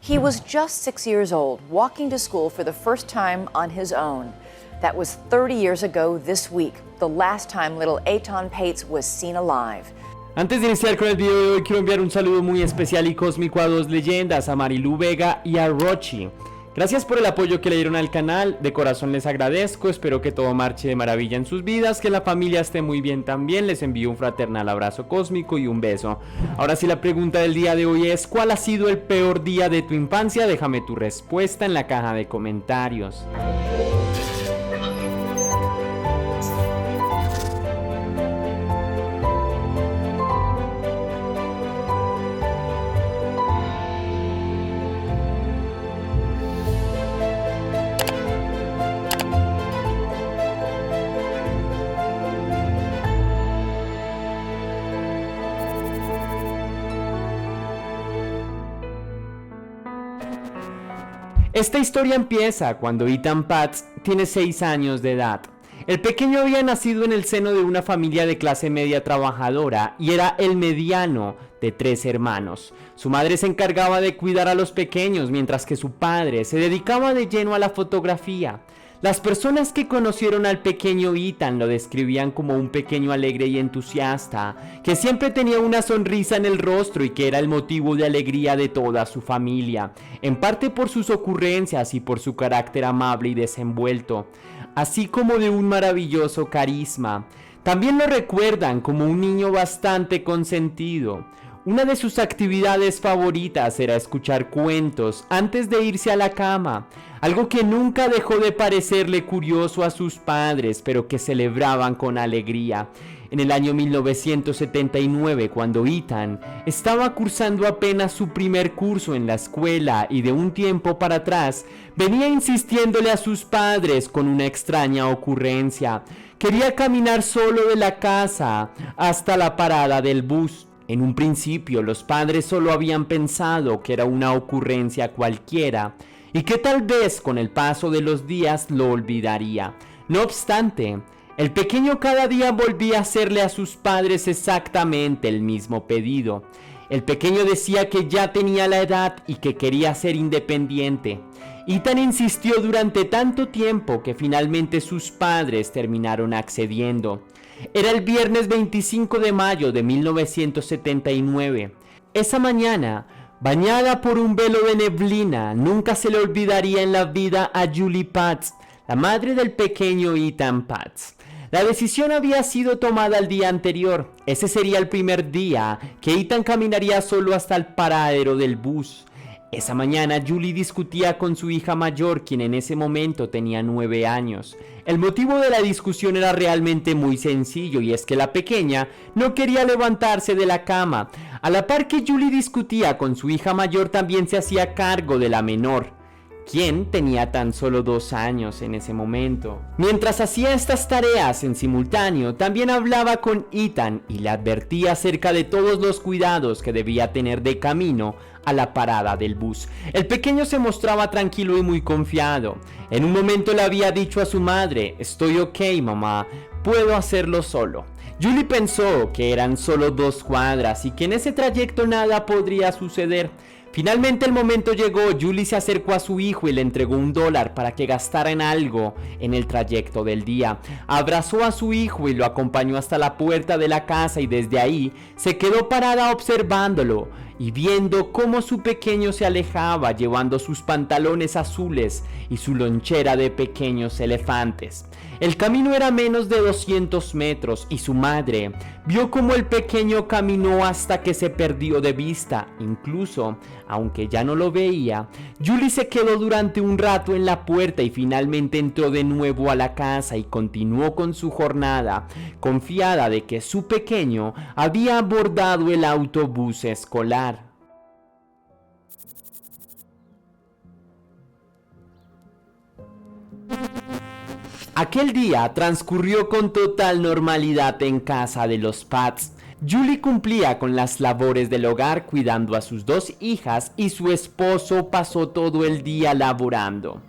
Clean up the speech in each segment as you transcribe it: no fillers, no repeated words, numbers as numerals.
He was just 6 years old, walking to school for the first time on his own. That was 30 years ago this week, the last time little Eitan Pates was seen alive. Antes de iniciar con el video de hoy, quiero enviar un saludo muy especial y cósmico a dos leyendas, a Marilu Vega y a Rochi. Gracias por el apoyo que le dieron al canal, de corazón les agradezco, espero que todo marche de maravilla en sus vidas, que la familia esté muy bien también, les envío un fraternal abrazo cósmico y un beso. Ahora sí, la pregunta del día de hoy es: ¿cuál ha sido el peor día de tu infancia? Déjame tu respuesta en la caja de comentarios. Esta historia empieza cuando Eitan Pates tiene 6 años de edad. El pequeño había nacido en el seno de una familia de clase media trabajadora y era el mediano de 3 hermanos. Su madre se encargaba de cuidar a los pequeños mientras que su padre se dedicaba de lleno a la fotografía. Las personas que conocieron al pequeño Eitan lo describían como un pequeño alegre y entusiasta, que siempre tenía una sonrisa en el rostro y que era el motivo de alegría de toda su familia, en parte por sus ocurrencias y por su carácter amable y desenvuelto, así como de un maravilloso carisma. También lo recuerdan como un niño bastante consentido. Una de sus actividades favoritas era escuchar cuentos antes de irse a la cama, algo que nunca dejó de parecerle curioso a sus padres, pero que celebraban con alegría. En el año 1979, cuando Eitan estaba cursando apenas su primer curso en la escuela y de un tiempo para atrás, venía insistiéndole a sus padres con una extraña ocurrencia. Quería caminar solo de la casa hasta la parada del bus. En un principio, los padres solo habían pensado que era una ocurrencia cualquiera y que tal vez con el paso de los días lo olvidaría. No obstante, el pequeño cada día volvía a hacerle a sus padres exactamente el mismo pedido. El pequeño decía que ya tenía la edad y que quería ser independiente. Eitan insistió durante tanto tiempo que finalmente sus padres terminaron accediendo. Era el viernes 25 de mayo de 1979. Esa mañana, bañada por un velo de neblina, nunca se le olvidaría en la vida a Julie Pates, la madre del pequeño Eitan Pates. La decisión había sido tomada el día anterior. Ese sería el primer día que Eitan caminaría solo hasta el paradero del bus. Esa mañana Julie discutía con su hija mayor, quien en ese momento tenía 9 años. El motivo de la discusión era realmente muy sencillo, y es que la pequeña no quería levantarse de la cama. A la par que Julie discutía con su hija mayor, también se hacía cargo de la menor, quien tenía tan solo 2 años en ese momento. Mientras hacía estas tareas en simultáneo, también hablaba con Eitan y le advertía acerca de todos los cuidados que debía tener de camino a la parada del bus. El pequeño se mostraba tranquilo y muy confiado. En un momento le había dicho a su madre: "Estoy ok, mamá, puedo hacerlo solo". Julie pensó que eran solo 2 cuadras y que en ese trayecto nada podría suceder. Finalmente el momento llegó. Julie se acercó a su hijo y le entregó $1 para que gastara en algo en el trayecto del día. Abrazó a su hijo y lo acompañó hasta la puerta de la casa, y desde ahí se quedó parada observándolo y viendo cómo su pequeño se alejaba llevando sus pantalones azules y su lonchera de pequeños elefantes. El camino era menos de 200 metros y su madre vio cómo el pequeño caminó hasta que se perdió de vista. Incluso, aunque ya no lo veía, Julie se quedó durante un rato en la puerta y finalmente entró de nuevo a la casa y continuó con su jornada, confiada de que su pequeño había abordado el autobús escolar. Aquel día transcurrió con total normalidad en casa de los Pates. Julie cumplía con las labores del hogar cuidando a sus 2 hijas y su esposo pasó todo el día laborando.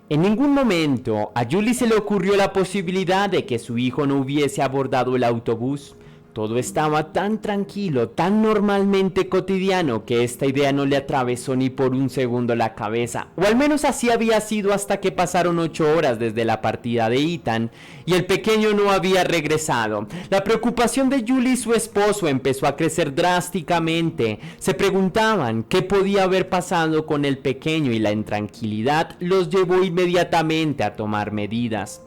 En ningún momento a Julie se le ocurrió la posibilidad de que su hijo no hubiese abordado el autobús. Todo estaba tan tranquilo, tan normalmente cotidiano, que esta idea no le atravesó ni por un segundo la cabeza. O al menos así había sido hasta que pasaron 8 horas desde la partida de Ethan y el pequeño no había regresado. La preocupación de Julie y su esposo empezó a crecer drásticamente. Se preguntaban qué podía haber pasado con el pequeño y la intranquilidad los llevó inmediatamente a tomar medidas.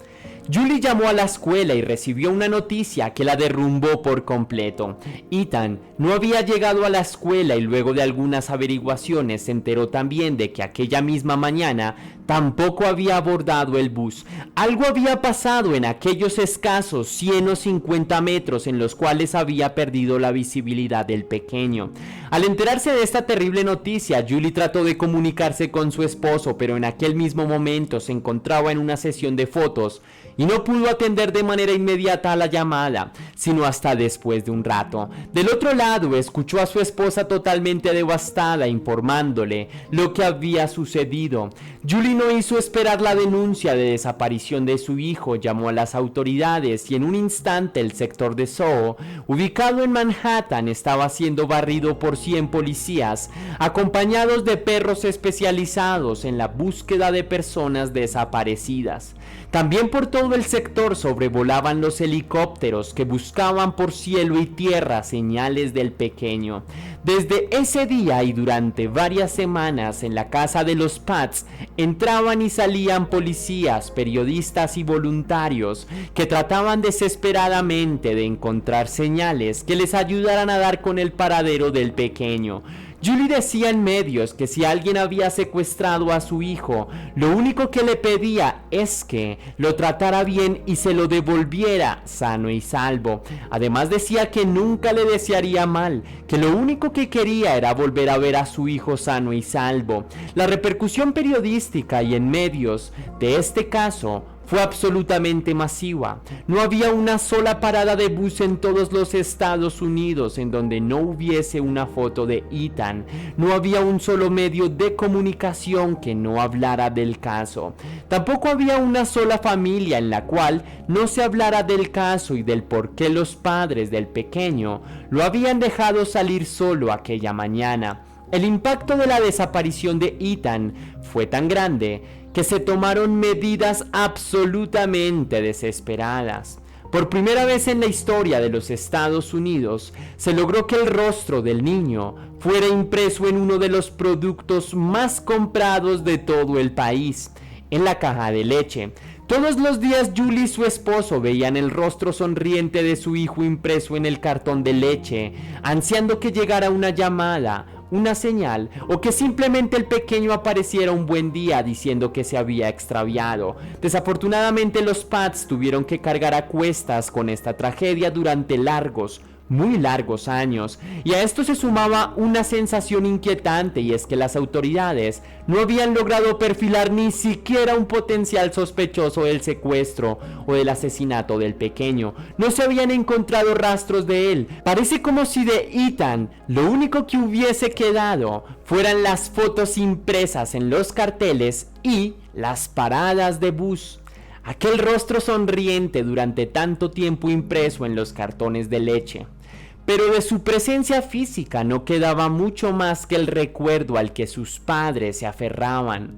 Julie llamó a la escuela y recibió una noticia que la derrumbó por completo. Ethan no había llegado a la escuela y luego de algunas averiguaciones se enteró también de que aquella misma mañana tampoco había abordado el bus. Algo había pasado en aquellos escasos 150 metros en los cuales había perdido la visibilidad del pequeño. Al enterarse de esta terrible noticia, Julie trató de comunicarse con su esposo, pero en aquel mismo momento se encontraba en una sesión de fotos y no pudo atender de manera inmediata a la llamada, sino hasta después de un rato. Del otro lado, escuchó a su esposa totalmente devastada, informándole lo que había sucedido. Julie no hizo esperar la denuncia de desaparición de su hijo, llamó a las autoridades y en un instante el sector de Soho, ubicado en Manhattan, estaba siendo barrido por 100 policías, acompañados de perros especializados en la búsqueda de personas desaparecidas. También por todo el sector sobrevolaban los helicópteros que buscaban por cielo y tierra señales del pequeño. Desde ese día y durante varias semanas en la casa de los Pats entraban y salían policías, periodistas y voluntarios que trataban desesperadamente de encontrar señales que les ayudaran a dar con el paradero del pequeño. Julie decía en medios que si alguien había secuestrado a su hijo, lo único que le pedía es que lo tratara bien y se lo devolviera sano y salvo. Además decía que nunca le desearía mal, que lo único que quería era volver a ver a su hijo sano y salvo. La repercusión periodística y en medios de este caso fue absolutamente masiva. No había una sola parada de bus en todos los Estados Unidos en donde no hubiese una foto de Ethan. No había un solo medio de comunicación que no hablara del caso. Tampoco había una sola familia en la cual no se hablara del caso y del por qué los padres del pequeño lo habían dejado salir solo aquella mañana. El impacto de la desaparición de Ethan fue tan grande que se tomaron medidas absolutamente desesperadas. Por primera vez en la historia de los Estados Unidos, se logró que el rostro del niño fuera impreso en uno de los productos más comprados de todo el país, en la caja de leche. Todos los días Julie y su esposo veían el rostro sonriente de su hijo impreso en el cartón de leche, ansiando que llegara una llamada, una señal o que simplemente el pequeño apareciera un buen día diciendo que se había extraviado. Desafortunadamente los Pats tuvieron que cargar a cuestas con esta tragedia durante muy largos años, y a esto se sumaba una sensación inquietante, y es que las autoridades no habían logrado perfilar ni siquiera un potencial sospechoso del secuestro o del asesinato del pequeño. No se habían encontrado rastros de él. Parece como si de Ethan lo único que hubiese quedado fueran las fotos impresas en los carteles y las paradas de bus. Aquel rostro sonriente durante tanto tiempo impreso en los cartones de leche. Pero de su presencia física no quedaba mucho más que el recuerdo al que sus padres se aferraban.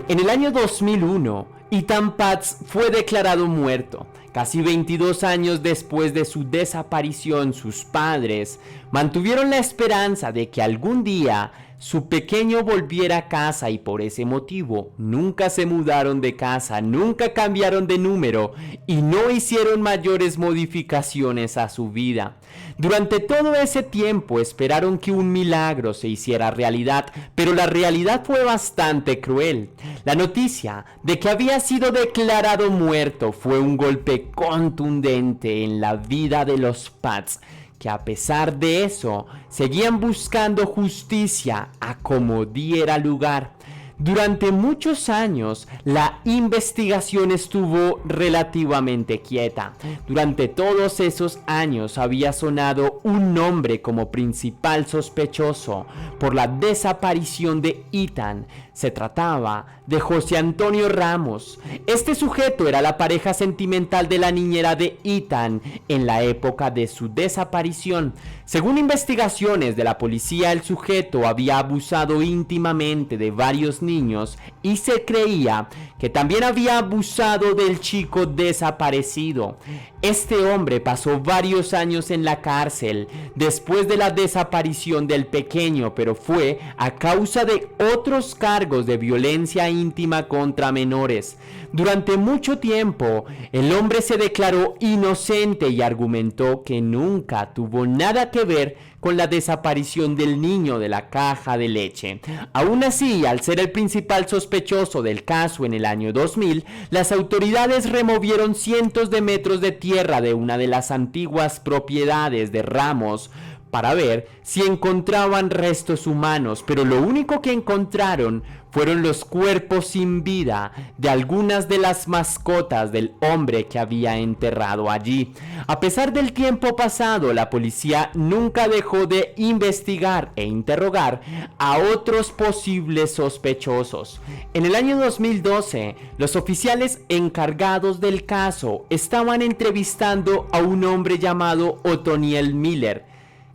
En el año 2001, Ethan Pats fue declarado muerto. Casi 22 años después de su desaparición, sus padres mantuvieron la esperanza de que algún día su pequeño volviera a casa, y por ese motivo nunca se mudaron de casa, nunca cambiaron de número y no hicieron mayores modificaciones a su vida. Durante todo ese tiempo esperaron que un milagro se hiciera realidad, pero la realidad fue bastante cruel. La noticia de que había sido declarado muerto fue un golpe contundente en la vida de los Pats, que a pesar de eso seguían buscando justicia a como diera lugar. Durante muchos años, la investigación estuvo relativamente quieta. Durante todos esos años había sonado un nombre como principal sospechoso por la desaparición de Ethan. Se trataba de José Antonio Ramos. Este sujeto era la pareja sentimental de la niñera de Ethan en la época de su desaparición. Según investigaciones de la policía, el sujeto había abusado íntimamente de varios niños y se creía que también había abusado del chico desaparecido. Este hombre pasó varios años en la cárcel después de la desaparición del pequeño, pero fue a causa de otros cargos de violencia íntima contra menores. Durante mucho tiempo, el hombre se declaró inocente y argumentó que nunca tuvo nada que ver con la desaparición del niño de la caja de leche. Aún así, al ser el principal sospechoso del caso en el año 2000, las autoridades removieron cientos de metros de tierra de una de las antiguas propiedades de Ramos para ver si encontraban restos humanos, pero lo único que encontraron fueron los cuerpos sin vida de algunas de las mascotas del hombre que había enterrado allí. A pesar del tiempo pasado, la policía nunca dejó de investigar e interrogar a otros posibles sospechosos. En el año 2012, los oficiales encargados del caso estaban entrevistando a un hombre llamado Otoniel Miller,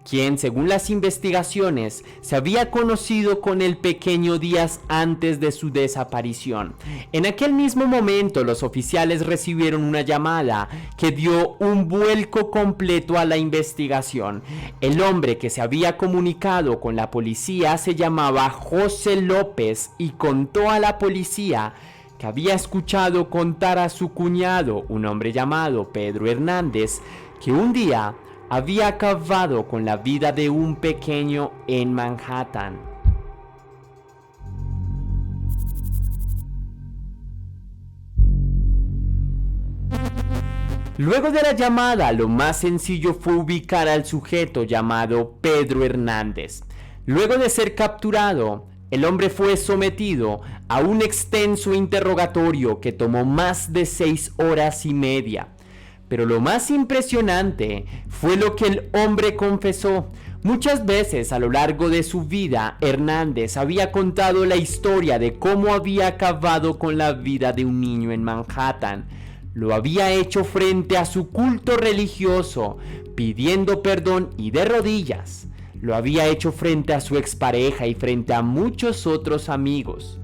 quien, según las investigaciones, se había conocido con el pequeño días antes de su desaparición. En aquel mismo momento, los oficiales recibieron una llamada que dio un vuelco completo a la investigación. El hombre que se había comunicado con la policía se llamaba José López y contó a la policía que había escuchado contar a su cuñado, un hombre llamado Pedro Hernández, que un día había acabado con la vida de un pequeño en Manhattan. Luego de la llamada, lo más sencillo fue ubicar al sujeto llamado Pedro Hernández. Luego de ser capturado, el hombre fue sometido a un extenso interrogatorio que tomó más de 6 horas y media. Pero lo más impresionante fue lo que el hombre confesó. Muchas veces a lo largo de su vida, Hernández había contado la historia de cómo había acabado con la vida de un niño en Manhattan. Lo había hecho frente a su culto religioso, pidiendo perdón y de rodillas. Lo había hecho frente a su expareja y frente a muchos otros amigos.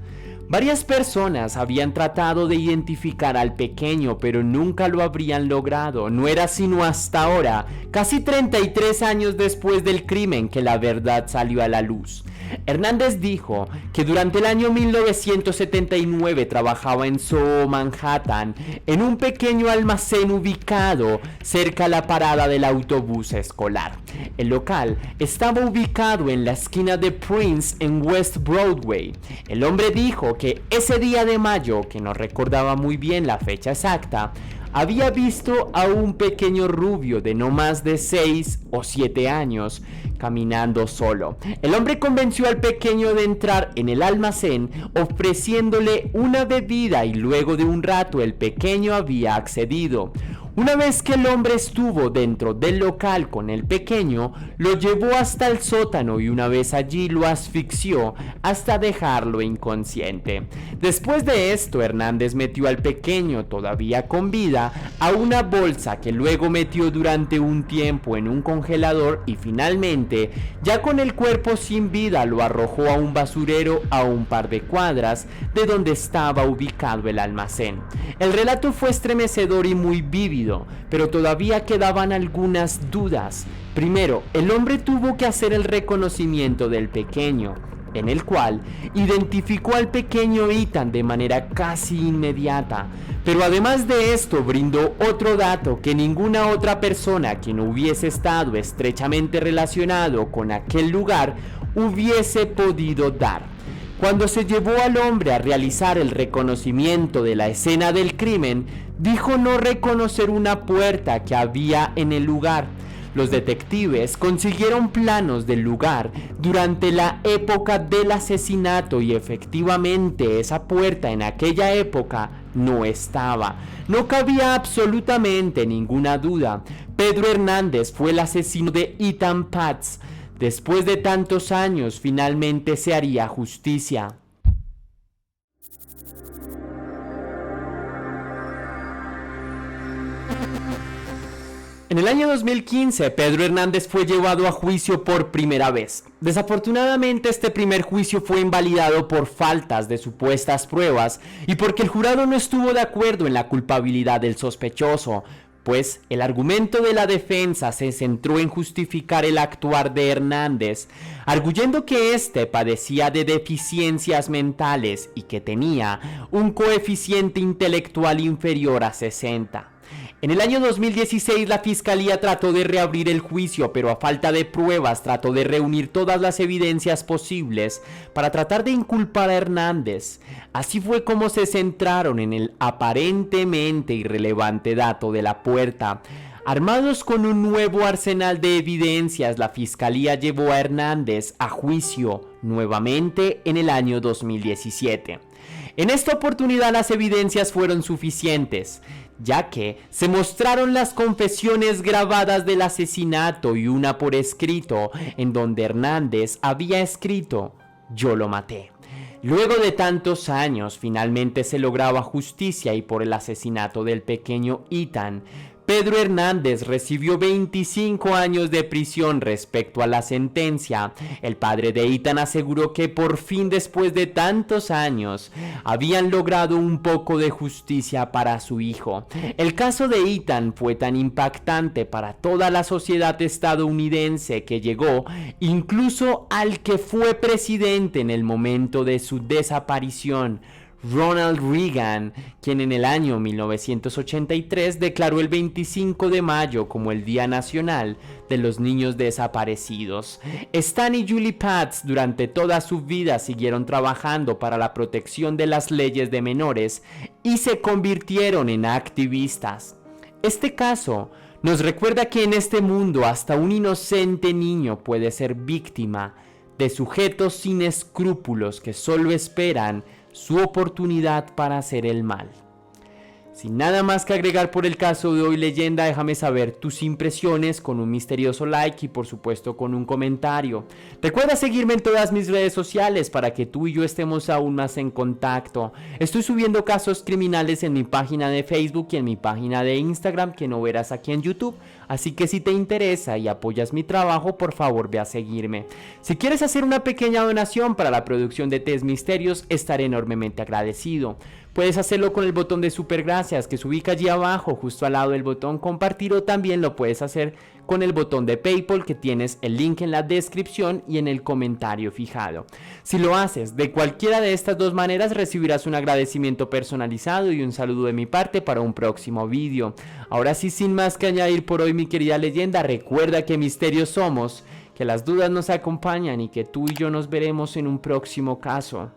Varias personas habían tratado de identificar al pequeño, pero nunca lo habrían logrado. No era sino hasta ahora, casi 33 años después del crimen, que la verdad salió a la luz. Hernández dijo que durante el año 1979 trabajaba en Soho, Manhattan, en un pequeño almacén ubicado cerca a la parada del autobús escolar. El local estaba ubicado en la esquina de Prince en West Broadway. El hombre dijo que ese día de mayo, que no recordaba muy bien la fecha exacta, había visto a un pequeño rubio de no más de 6 o 7 años caminando solo. El hombre convenció al pequeño de entrar en el almacén ofreciéndole una bebida y luego de un rato el pequeño había accedido. Una vez que el hombre estuvo dentro del local con el pequeño, lo llevó hasta el sótano y una vez allí lo asfixió hasta dejarlo inconsciente. Después de esto, Hernández metió al pequeño, todavía con vida, a una bolsa que luego metió durante un tiempo en un congelador y finalmente, ya con el cuerpo sin vida, lo arrojó a un basurero a un par de cuadras de donde estaba ubicado el almacén. El relato fue estremecedor y muy vívido, pero todavía quedaban algunas dudas. Primero, el hombre tuvo que hacer el reconocimiento del pequeño, en el cual identificó al pequeño Ethan de manera casi inmediata. Pero además de esto brindó otro dato que ninguna otra persona que no hubiese estado estrechamente relacionado con aquel lugar hubiese podido dar. Cuando se llevó al hombre a realizar el reconocimiento de la escena del crimen, dijo no reconocer una puerta que había en el lugar. Los detectives consiguieron planos del lugar durante la época del asesinato y efectivamente esa puerta en aquella época no estaba. No cabía absolutamente ninguna duda. Pedro Hernández fue el asesino de Ethan Patz. Después de tantos años, finalmente se haría justicia. En el año 2015, Pedro Hernández fue llevado a juicio por primera vez. Desafortunadamente, este primer juicio fue invalidado por faltas de supuestas pruebas y porque el jurado no estuvo de acuerdo en la culpabilidad del sospechoso, pues el argumento de la defensa se centró en justificar el actuar de Hernández, arguyendo que éste padecía de deficiencias mentales y que tenía un coeficiente intelectual inferior a 60. En el año 2016 la fiscalía trató de reabrir el juicio, pero a falta de pruebas trató de reunir todas las evidencias posibles para tratar de inculpar a Hernández. Así fue como se centraron en el aparentemente irrelevante dato de la puerta. Armados con un nuevo arsenal de evidencias, la fiscalía llevó a Hernández a juicio nuevamente en el año 2017. En esta oportunidad las evidencias fueron suficientes, ya que se mostraron las confesiones grabadas del asesinato y una por escrito, en donde Hernández había escrito: "Yo lo maté". Luego de tantos años, finalmente se lograba justicia y por el asesinato del pequeño Ethan, Pedro Hernández recibió 25 años de prisión. Respecto a la sentencia, el padre de Ethan aseguró que por fin, después de tantos años, habían logrado un poco de justicia para su hijo. El caso de Ethan fue tan impactante para toda la sociedad estadounidense que llegó incluso al que fue presidente en el momento de su desaparición, Ronald Reagan, quien en el año 1983 declaró el 25 de mayo como el Día Nacional de los Niños Desaparecidos. Stan y Julie Patz durante toda su vida siguieron trabajando para la protección de las leyes de menores y se convirtieron en activistas. Este caso nos recuerda que en este mundo hasta un inocente niño puede ser víctima de sujetos sin escrúpulos que solo esperan su oportunidad para hacer el mal. Sin nada más que agregar por el caso de hoy, leyenda, déjame saber tus impresiones con un misterioso like y por supuesto con un comentario. Recuerda seguirme en todas mis redes sociales para que tú y yo estemos aún más en contacto. Estoy subiendo casos criminales en mi página de Facebook y en mi página de Instagram, que no verás aquí en YouTube. Así que si te interesa y apoyas mi trabajo, por favor ve a seguirme. Si quieres hacer una pequeña donación para la producción de Test Misterios, estaré enormemente agradecido. Puedes hacerlo con el botón de super gracias que se ubica allí abajo, justo al lado del botón compartir, o también lo puedes hacer con el botón de PayPal, que tienes el link en la descripción y en el comentario fijado. Si lo haces de cualquiera de estas dos maneras, recibirás un agradecimiento personalizado y un saludo de mi parte para un próximo vídeo. Ahora sí, sin más que añadir por hoy, mi querida leyenda, recuerda que misterios somos, que las dudas nos acompañan y que tú y yo nos veremos en un próximo caso.